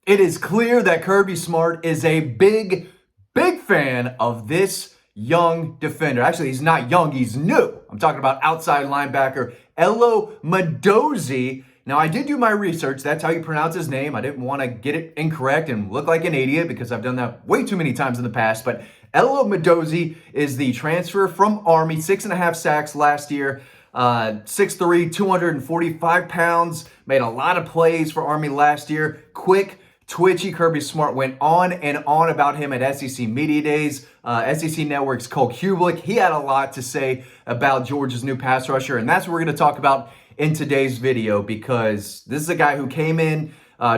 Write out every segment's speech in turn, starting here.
It is clear that Kirby Smart is a big fan of this young defender. Actually, he's not young, he's new. I'm talking about outside linebacker Elo Mosozi. Now, I did do my research. That's how you pronounce his name. I didn't want to get it incorrect and look like an idiot because I've done that way too many times in the past. But Elo Mosozi is the transfer from Army, 6.5 sacks last year. 6'3", 245 pounds, made a lot of plays for Army last year. Quick, twitchy. Kirby Smart went on and on about him at SEC Media Days. SEC Network's Cole Kubelik, he had a lot to say about Georgia's new pass rusher, and that's what we're going to talk about in today's video, because this is a guy who came in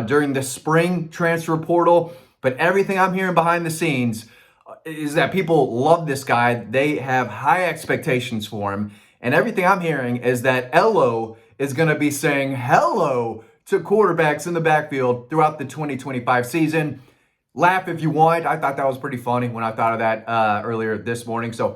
during the spring transfer portal, but everything I'm hearing behind the scenes is that people love this guy. They have high expectations for him, and everything I'm hearing is that Elo is going to be saying hello to quarterbacks in the backfield throughout the 2025 season. Laugh if you want. I thought that was pretty funny when I thought of that earlier this morning. So,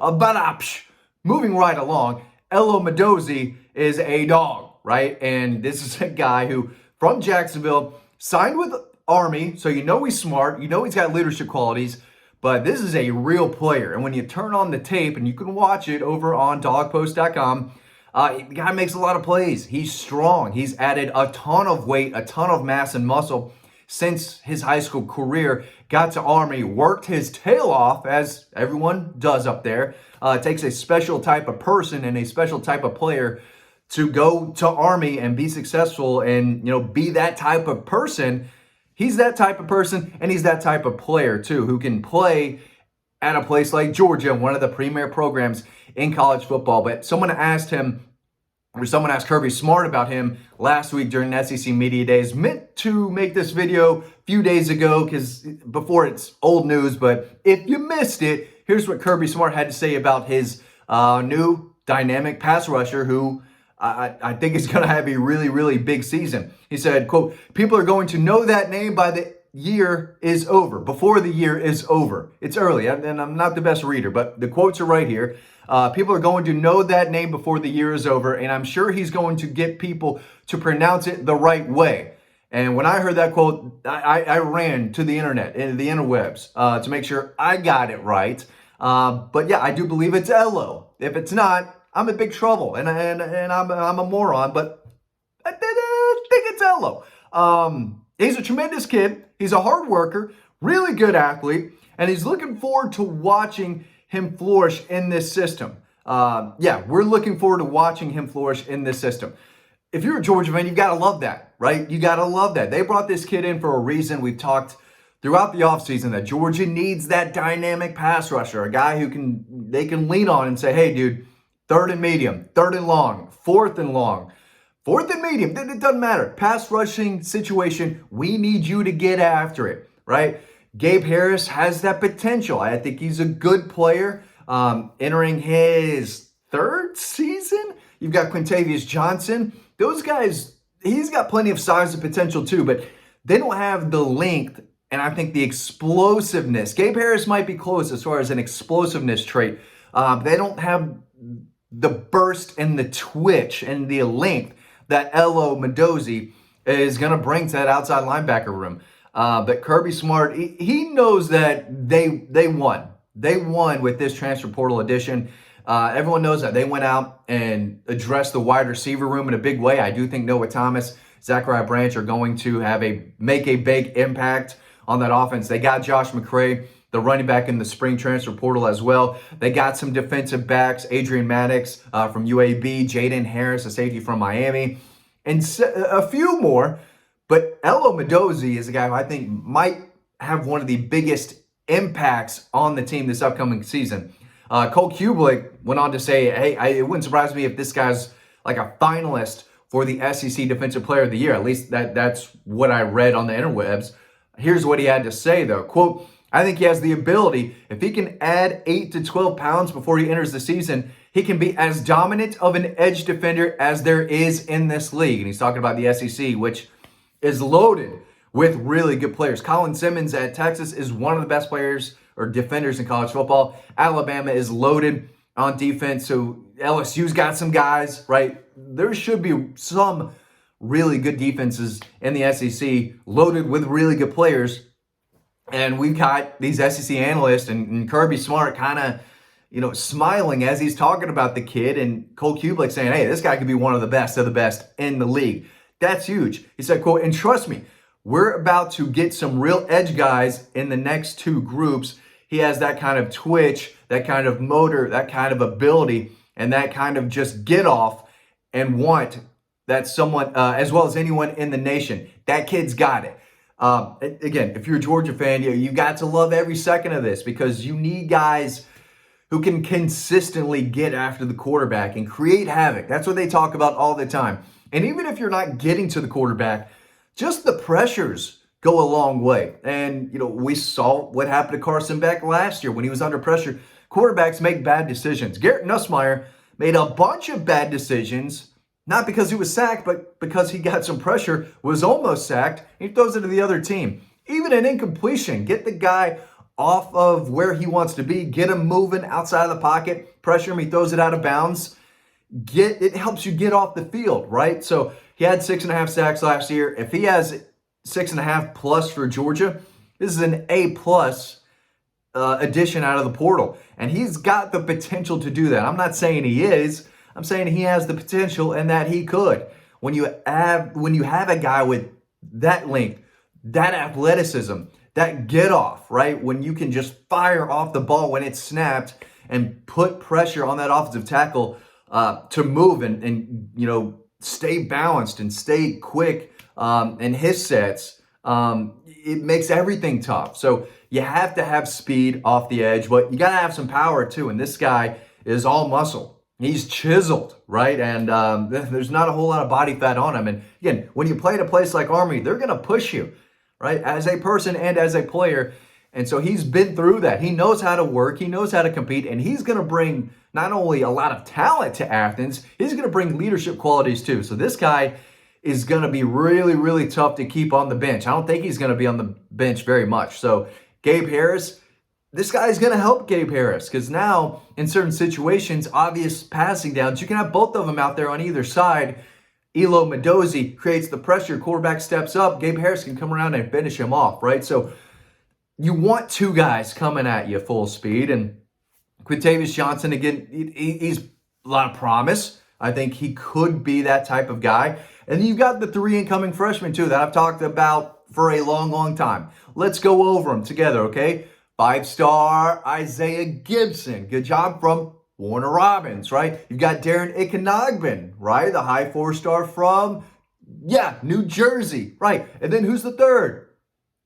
moving right along, Elo Mosozi is a dog, right? And this is a guy who, from Jacksonville, signed with Army, so you know he's smart, you know he's got leadership qualities, but this is a real player. And when you turn on the tape, and you can watch it over on dogpost.com, the guy makes a lot of plays. He's strong. He's added a ton of weight, a ton of mass and muscle since his high school career. Got to Army, worked his tail off, as everyone does up there. It takes a special type of person and a special type of player to go to Army and be successful and, be that type of person. He's that type of person, and he's that type of player too, who can play at a place like Georgia, one of the premier programs in college football. But someone asked Kirby Smart about him last week during SEC Media Days. Meant to make this video a few days ago because before it's old news, but if you missed it, here's what Kirby Smart had to say about his new dynamic pass rusher who I think is going to have a really, really big season. He said, quote, "People are going to know that name by the year is over, before the year is over." It's early, and I'm not the best reader, but the quotes are right here. People are going to know that name before the year is over, and I'm sure he's going to get people to pronounce it the right way. And when I heard that quote, I ran to the internet, into the interwebs, to make sure I got it right. But yeah, I do believe it's Elo. If it's not, I'm in big trouble, and I'm a moron, but I think it's Elo. He's a tremendous kid. He's a hard worker, really good athlete, and he's looking forward to watching him flourish in this system. We're looking forward to watching him flourish in this system. If you're a Georgia fan, you've got to love that, right? You got to love that. They brought this kid in for a reason. We've talked throughout the offseason that Georgia needs that dynamic pass rusher, a guy who they can lean on and say, hey, dude, third and medium, third and long, fourth and long. Fourth and medium, it doesn't matter. Pass rushing situation, we need you to get after it, right? Gabe Harris has that potential. I think he's a good player. Entering his third season, you've got Quintavious Johnson. Those guys, he's got plenty of size and potential too, but they don't have the length and I think the explosiveness. Gabe Harris might be close as far as an explosiveness trait. They don't have the burst and the twitch and the length that Elo Mosozi is going to bring to that outside linebacker room. But Kirby Smart, he knows that they won. They won with this transfer portal edition. Everyone knows that. They went out and addressed the wide receiver room in a big way. I do think Noah Thomas, Zachariah Branch are going to make a big impact on that offense. They got Josh McCray, the running back in the spring transfer portal as well. They got some defensive backs, Adrian Maddox from UAB, Jaden Harris, a safety from Miami, and a few more. But Elo Mosozi is a guy who I think might have one of the biggest impacts on the team this upcoming season. Cole Kubelik went on to say, hey, it wouldn't surprise me if this guy's like a finalist for the SEC Defensive Player of the Year. At least that's what I read on the interwebs. Here's what he had to say, though. Quote, "I think he has the ability, if he can add 8 to 12 pounds before he enters the season, he can be as dominant of an edge defender as there is in this league." And he's talking about the SEC, which is loaded with really good players. Colin Simmons at Texas is one of the best players or defenders in college football. Alabama is loaded on defense. So LSU's got some guys, right? There should be some really good defenses in the SEC, loaded with really good players. And we've got these SEC analysts and Kirby Smart kind of, smiling as he's talking about the kid, and Cole Kublik saying, hey, this guy could be one of the best in the league. That's huge. He said, quote, and trust me, we're about to get some real edge guys in the next two groups. He has that kind of twitch, that kind of motor, that kind of ability, and that kind of just get off and want that someone, as well as anyone in the nation. That kid's got it. Again, if you're a Georgia fan, you got to love every second of this, because you need guys who can consistently get after the quarterback and create havoc. That's what they talk about all the time. And even if you're not getting to the quarterback, just the pressures go a long way. And, we saw what happened to Carson Beck last year when he was under pressure. Quarterbacks make bad decisions. Garrett Nussmeier made a bunch of bad decisions, not because he was sacked, but because he got some pressure, was almost sacked. He throws it to the other team. Even an incompletion, get the guy off of where he wants to be, get him moving outside of the pocket, pressure him, he throws it out of bounds. It helps you get off the field, right? So he had 6.5 sacks last year. If he has 6.5 plus for Georgia, this is an A+ addition out of the portal. And he's got the potential to do that. I'm not saying he is. I'm saying he has the potential and that he could. When you have a guy with that length, that athleticism, that get off, right? When you can just fire off the ball when it's snapped and put pressure on that offensive tackle to move and stay balanced and stay quick in his sets, it makes everything tough. So you have to have speed off the edge, but you got to have some power too. And this guy is all muscle. He's chiseled, right? And there's not a whole lot of body fat on him. And again, when you play at a place like Army, they're going to push you, right? As a person and as a player. And so he's been through that. He knows how to work. He knows how to compete. And he's going to bring not only a lot of talent to Athens, he's going to bring leadership qualities too. So this guy is going to be really, really tough to keep on the bench. I don't think he's going to be on the bench very much. So Gabe Harris, this guy is going to help Gabe Harris, because now in certain situations, obvious passing downs, you can have both of them out there on either side. Elo Mosozi creates the pressure, quarterback steps up, Gabe Harris can come around and finish him off, right? So you want two guys coming at you full speed. And Quintavious Johnson, again, he's a lot of promise. I think he could be that type of guy. And you've got the three incoming freshmen too that I've talked about for a long, long time. Let's go over them together, okay? 5-star Isaiah Gibson. Good job from Warner Robins, right? You've got Darren Ickenogben, right? The high 4-star from, New Jersey, right? And then who's the third?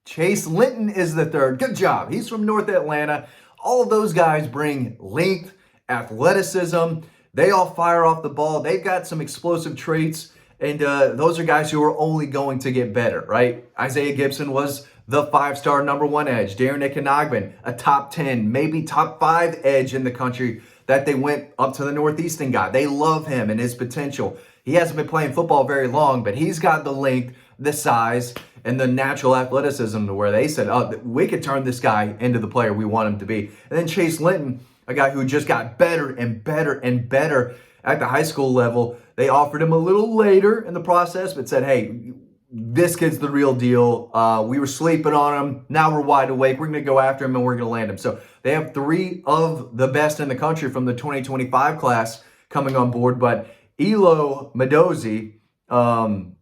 Chase Linton is the third. Good job. He's from North Atlanta. All of those guys bring length, athleticism. They all fire off the ball. They've got some explosive traits. And those are guys who are only going to get better, right? Isaiah Gibson was the 5-star number 1 edge. Darren Ickenogben, a top 10, maybe top 5 edge in the country that they went up to the Northeastern guy. They love him and his potential. He hasn't been playing football very long, but he's got the length, the size, and the natural athleticism to where they said, oh, we could turn this guy into the player we want him to be. And then Chase Linton, a guy who just got better and better and better at the high school level. They offered him a little later in the process, but said, hey, this kid's the real deal. We were sleeping on him. Now we're wide awake. We're going to go after him and we're going to land him. So they have 3 of the best in the country from the 2025 class coming on board. But Elo Mosozi, I'm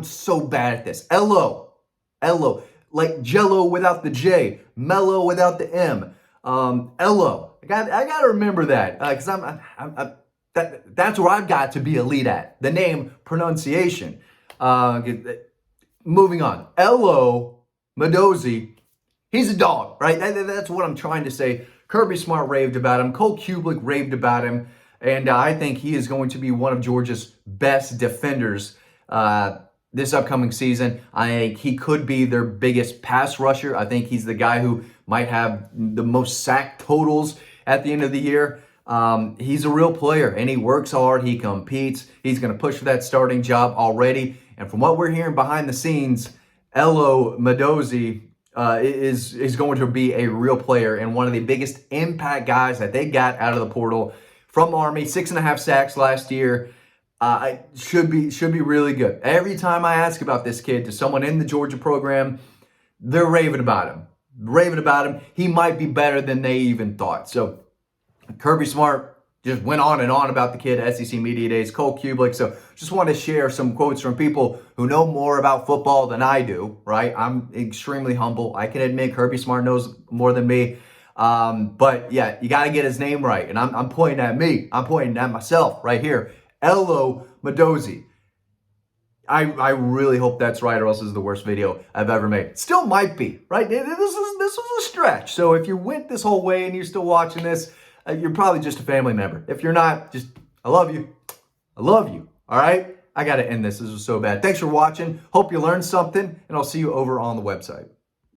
so bad at this. Elo, like Jello without the J, Mellow without the M. Elo. I got to remember that because that's where I've got to be elite at. The name pronunciation. Moving on. Elo Mosozi, he's a dog, right? That's what I'm trying to say. Kirby Smart raved about him. Cole Kublik raved about him. And I think he is going to be one of Georgia's best defenders this upcoming season. I think he could be their biggest pass rusher. I think he's the guy who might have the most sack totals at the end of the year. He's a real player, and he works hard. He competes. He's going to push for that starting job already. And from what we're hearing behind the scenes, Elo Mosozi is going to be a real player and one of the biggest impact guys that they got out of the portal from Army. 6.5 sacks last year. should be really good. Every time I ask about this kid to someone in the Georgia program, they're raving about him. Raving about him. He might be better than they even thought. So Kirby Smart just went on and on about the kid at SEC Media Days, Cole Kublik. So just want to share some quotes from people who know more about football than I do, right? I'm extremely humble. I can admit Kirby Smart knows more than me. But yeah, you got to get his name right. And I'm pointing at me. I'm pointing at myself right here. Elo Mosozi. I really hope that's right, or else this is the worst video I've ever made. Still might be, right? This was a stretch. So if you went this whole way and you're still watching this, you're probably just a family member. If you're not, just, I love you. I love you. All right? I got to end this. This was so bad. Thanks for watching. Hope you learned something, and I'll see you over on the website.